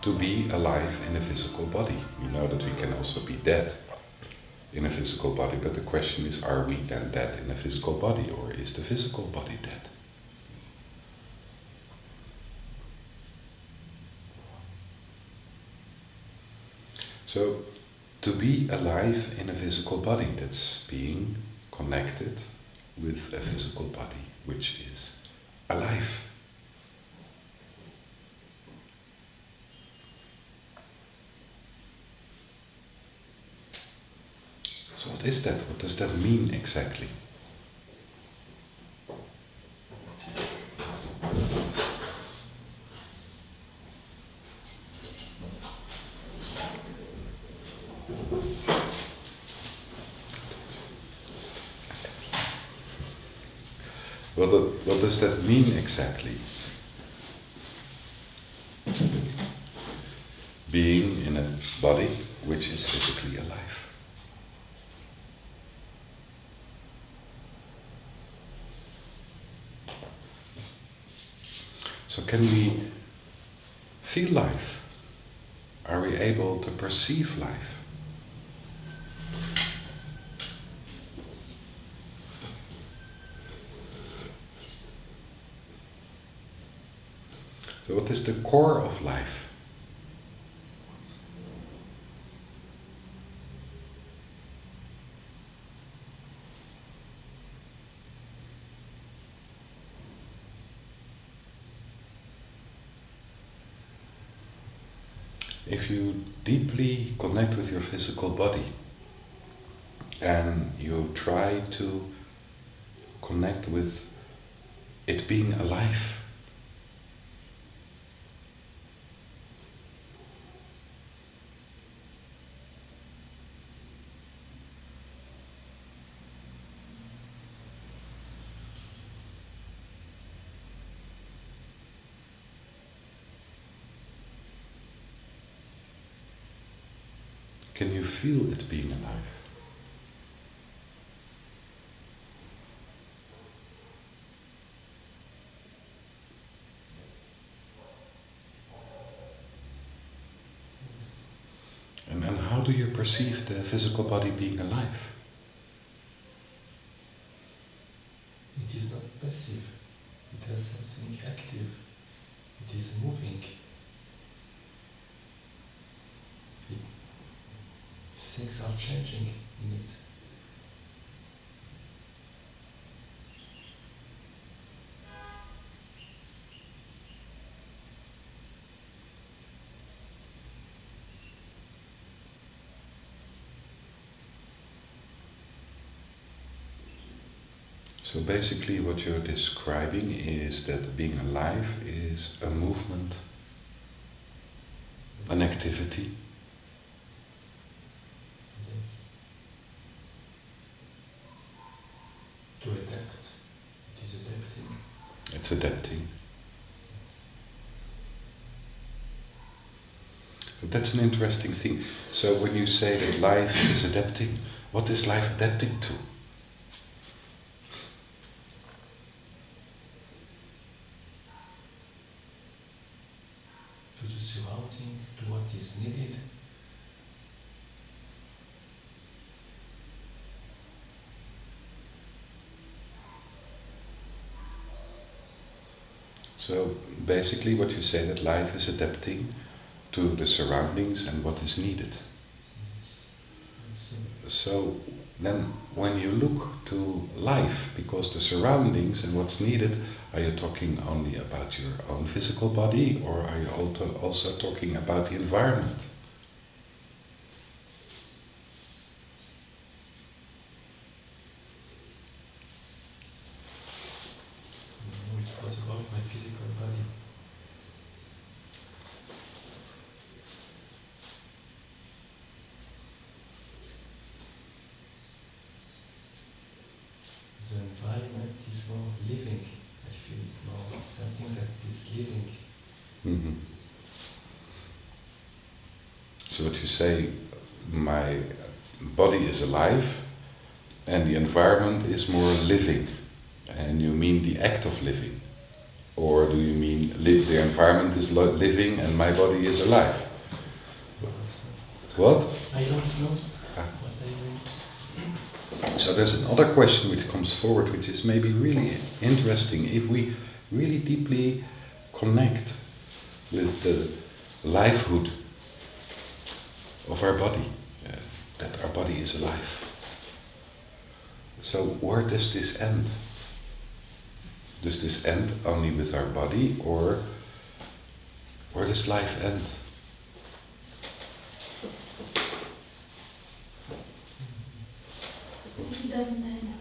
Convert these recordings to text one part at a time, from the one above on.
to be alive in a physical body. We know that we can also be dead in a physical body, but the question is, are we then dead in a physical body, or is the physical body dead? So, to be alive in a physical body, that's being connected with a physical body, which is alive. So what is that? What does that mean exactly? What does that mean exactly? Being in a body which is physically alive. So can we feel life? Are we able to perceive life? So what is the core of life? If you deeply connect with your physical body and you try to connect with it being alive, can you feel it being alive? And how do you perceive the physical body being alive? It is not passive. It has something active. It is moving. Things are changing in it. So basically what you're describing is that being alive is a movement, an activity. Yes. To adapt. It is adapting. It's adapting. So that's an interesting thing. So when you say that life is adapting, what is life adapting to? To the surrounding, to what is needed. So basically what you say, that life is adapting to the surroundings and what is needed. So then when you look to life, because the surroundings and what's needed, are you talking only about your own physical body, or are you also talking about the environment? No, it was about my physical body. The environment is more living. I feel more something that is living. Mm-hmm. So what you say, my body is alive and the environment is more living, and you mean the act of living. Or do you mean the environment is living and my body is alive? What? I don't know Ah. what I mean. So there's another question which comes forward, which is maybe really interesting. If we really deeply connect with the livehood of our body, that our body is alive. So where does this end? Does this end only with our body, or where does life end? What if it doesn't end?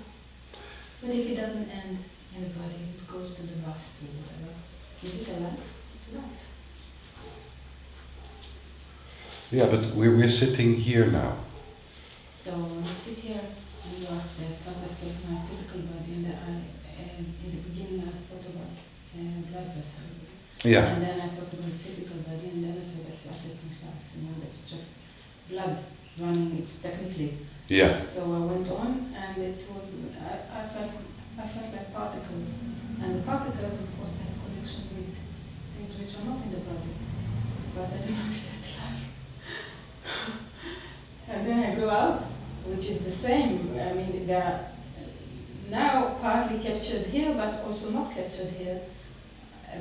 What if it doesn't end in the body? It goes to the rust or whatever. Is it alive? It's alive. Yeah, but we're sitting here now. So when I sit here and you ask that, because I feel my physical body, and in the beginning I thought about blood vessel. Yeah. And then I thought about the physical body, and then I said that's not life. That's just blood running. It's technically. Yeah. So I went on, and it was I felt like particles, and the particles, of course, have connection with things which are not in the body, but I don't know if that's life. And then I go out, which is the same. I mean, they are now partly captured here, but also not captured here.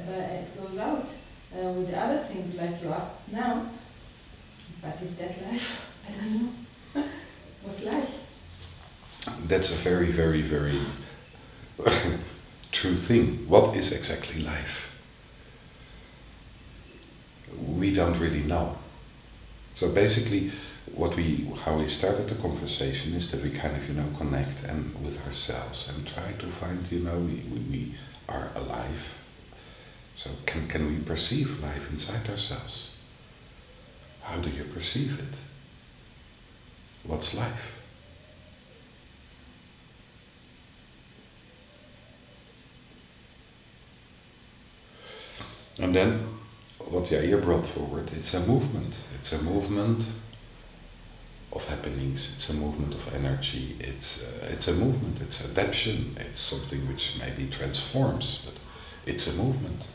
But it goes out with the other things, like you asked now. But is that life? I don't know. What's life? That's a very, very, very true thing. What is exactly life? We don't really know. So basically, how we started the conversation is that we kind of, connect and with ourselves and try to find, we are alive. So can we perceive life inside ourselves? How do you perceive it? What's life? And then, what Jair brought forward, it's a movement. It's a movement of happenings. It's a movement of energy. It's a movement. It's adaptation. It's something which maybe transforms, but it's a movement.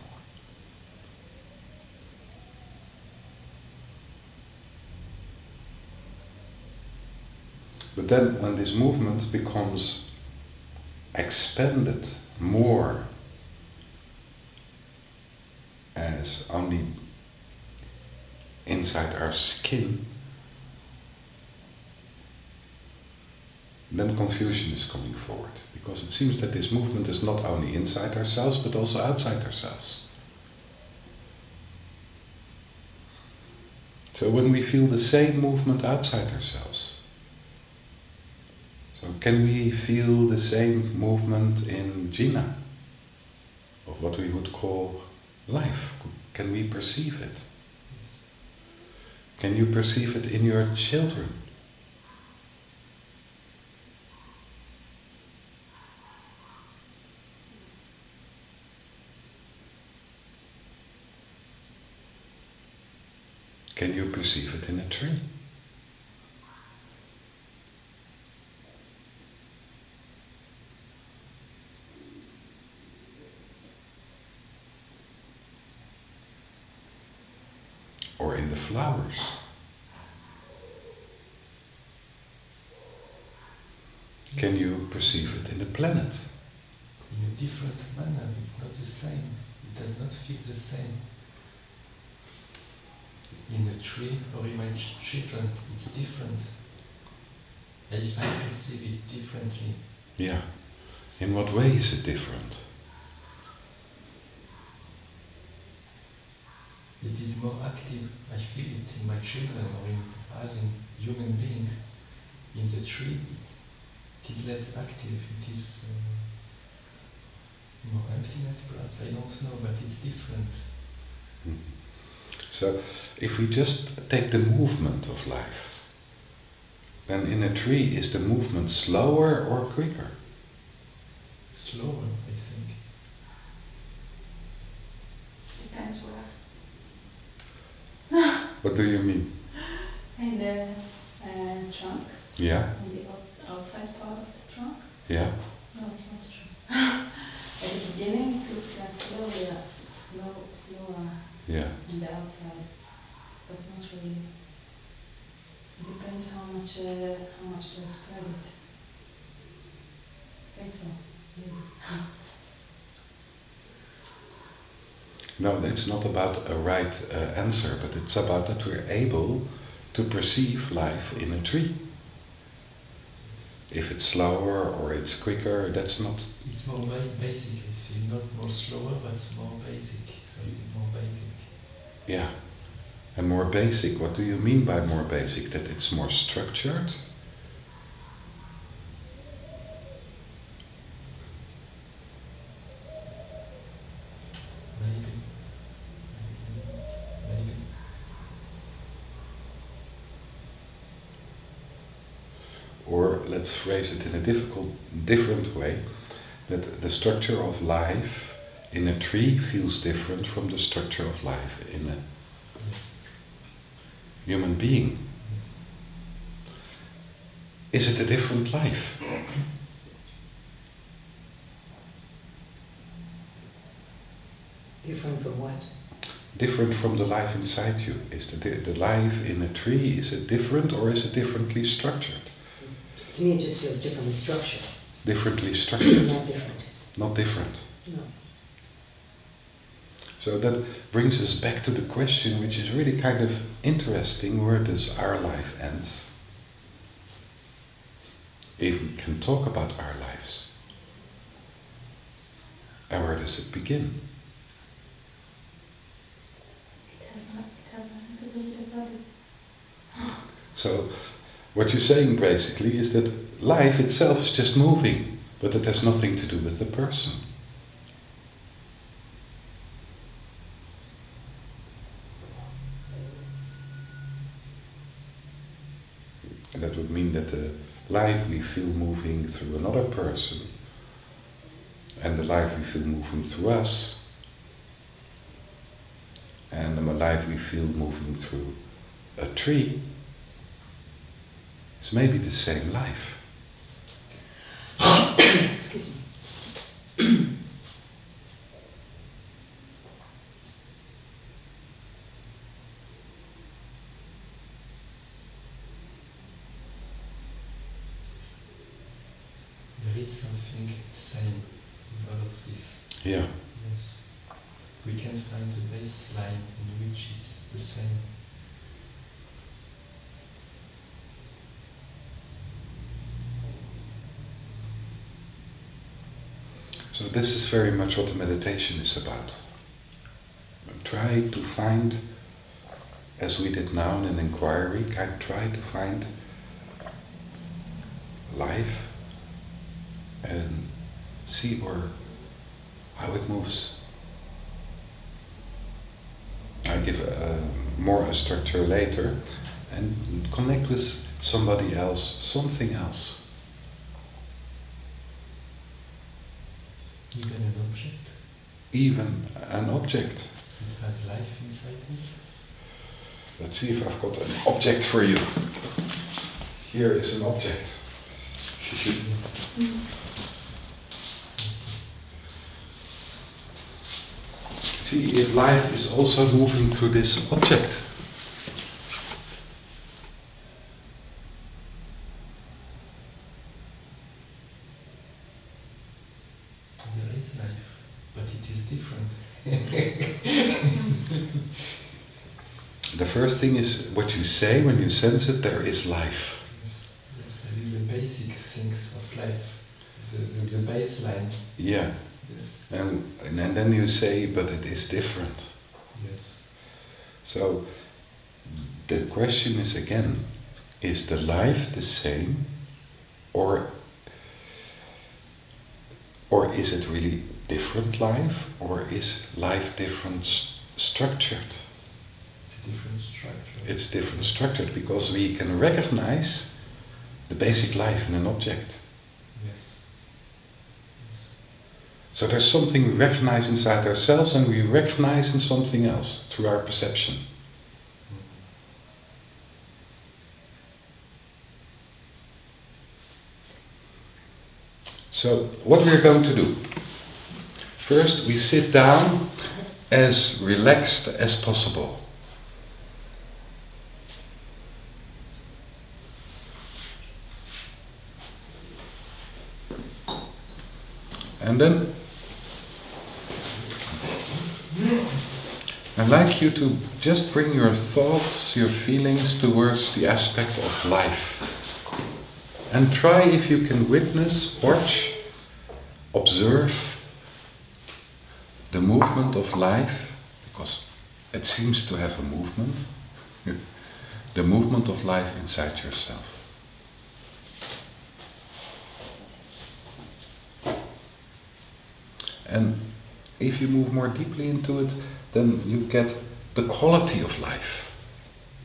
But then, when this movement becomes expanded more as only inside our skin, then confusion is coming forward, because it seems that this movement is not only inside ourselves but also outside ourselves. So when we feel the same movement outside ourselves, so can we feel the same movement in Gina, of what we would call life? Can we perceive it? Can you perceive it in your children? Can you perceive it in a tree? Or in the flowers? Can you perceive it in the planet? In a different manner, it's not the same. It does not feel the same. In a tree or in my children, it's different. I perceive it differently. Yeah. In what way is it different? It is more active. I feel it in my children or in us, in human beings. In the tree, it is less active. It is more emptiness, perhaps. I don't know, but it's different. Mm-hmm. So, if we just take the movement of life, then in a tree, is the movement slower or quicker? Slower, I think. Depends where. What do you mean? In the trunk. Yeah. On the outside part of the trunk. Yeah. No, it's not true. At the beginning, it looks like slower Yeah. on the outside, but not really. It depends how much to spread it. I think so. Maybe. No, it's not about a right answer, but it's about that we're able to perceive life in a tree. If it's slower or it's quicker, that's not... It's more basic, I feel. Not more slower, but more basic. Something more basic. Yeah. And more basic, what do you mean by more basic? That it's more structured? Maybe. Or let's phrase it in a different way, that the structure of life in a tree feels different from the structure of life in a human being. Is it a different life? Different from what? Different from the life inside you. Is the life in a tree, is it different or is it differently structured? To me, it just feels differently structured. Differently structured. Not different. Not different. No. So that brings us back to the question, which is really kind of interesting: where does our life end? If we can talk about our lives. And where does it begin? It has nothing to do with the body. So, what you're saying basically is that life itself is just moving, but it has nothing to do with the person. And that would mean that the life we feel moving through another person and the life we feel moving through us and the life we feel moving through a tree is maybe the same life. Excuse me. There is something same in all of this. Yeah. Yes. We can find the baseline in which is the same. So this is very much what the meditation is about. Try to find, as we did now in an inquiry, try to find life and see how it moves. I give more a structure later and connect with somebody else, something else. Even an object. Even an object. It has life inside it. Let's see if I've got an object for you. Here is an object. See if life is also moving through this object. There is life, but it is different. The first thing is what you say when you sense it, there is life. Yes, there is the basic things of life, the baseline. Yeah. Yes. And then you say, but it is different. Yes. So the question is again, is the life the same or is it really different life, or is life different structured? It's a different structure. It's different structured because we can recognize the basic life in an object. Yes. Yes. So there's something we recognize inside ourselves and we recognize in something else through our perception. So what we're going to do, First, we sit down as relaxed as possible. And then I'd like you to just bring your thoughts, your feelings towards the aspect of life. And try if you can witness, watch, observe the movement of life, because it seems to have a movement, the movement of life inside yourself. And if you move more deeply into it, then you get the quality of life.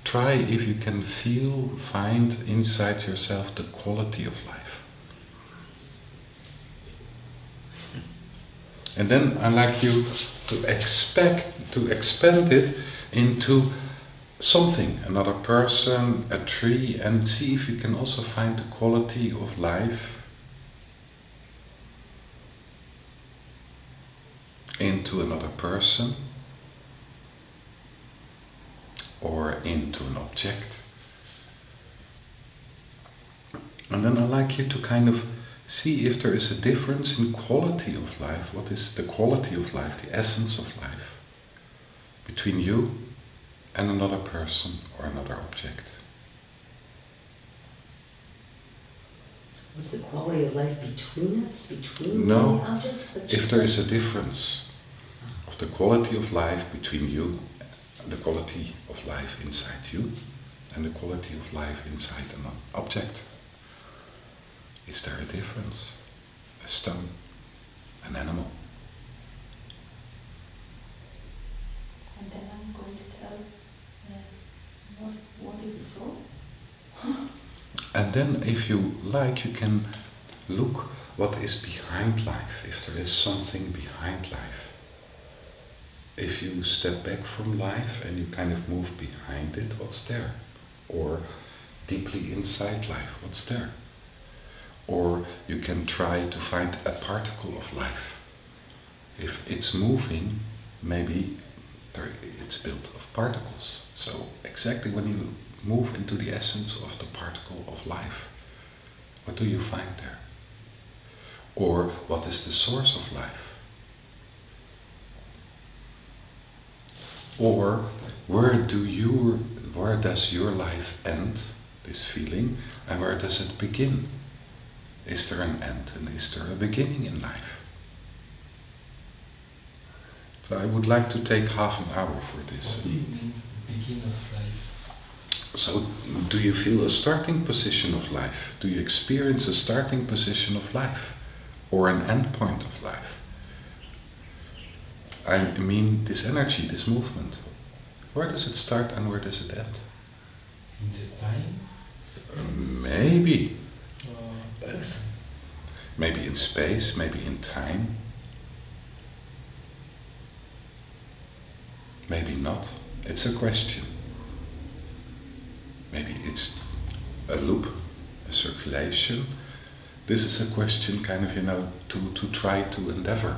Try if you can find inside yourself the quality of life. And then I'd like you to expand it into something, another person, a tree, and see if you can also find the quality of life into another person or into an object. And then I'd like you to kind of see if there is a difference in quality of life. What is the quality of life, the essence of life, between you and another person or another object? What's the quality of life between us, between No, the objects? if there is a difference of the quality of life between you, the quality of life inside you, and the quality of life inside an object. Is there a difference? A stone, an animal? And then I'm going to tell what is the soul? And then if you like, you can look what is behind life, if there is something behind life. If you step back from life and you kind of move behind it, what's there? Or deeply inside life, what's there? Or you can try to find a particle of life. If it's moving, maybe it's built of particles. So exactly when you move into the essence of the particle of life, what do you find there? Or what is the source of life? Or where does your life end, this feeling, and where does it begin? Is there an end and is there a beginning in life? So I would like to take half an hour for this. What do you mean, begin of life? So, do you feel a starting position of life? Do you experience a starting position of life? Or an end point of life? I mean, this energy, this movement. Where does it start and where does it end? In the time? Maybe. Both. Maybe in space, maybe in time. Maybe not. It's a question. Maybe it's a loop, a circulation. This is a question kind of, to try to endeavor.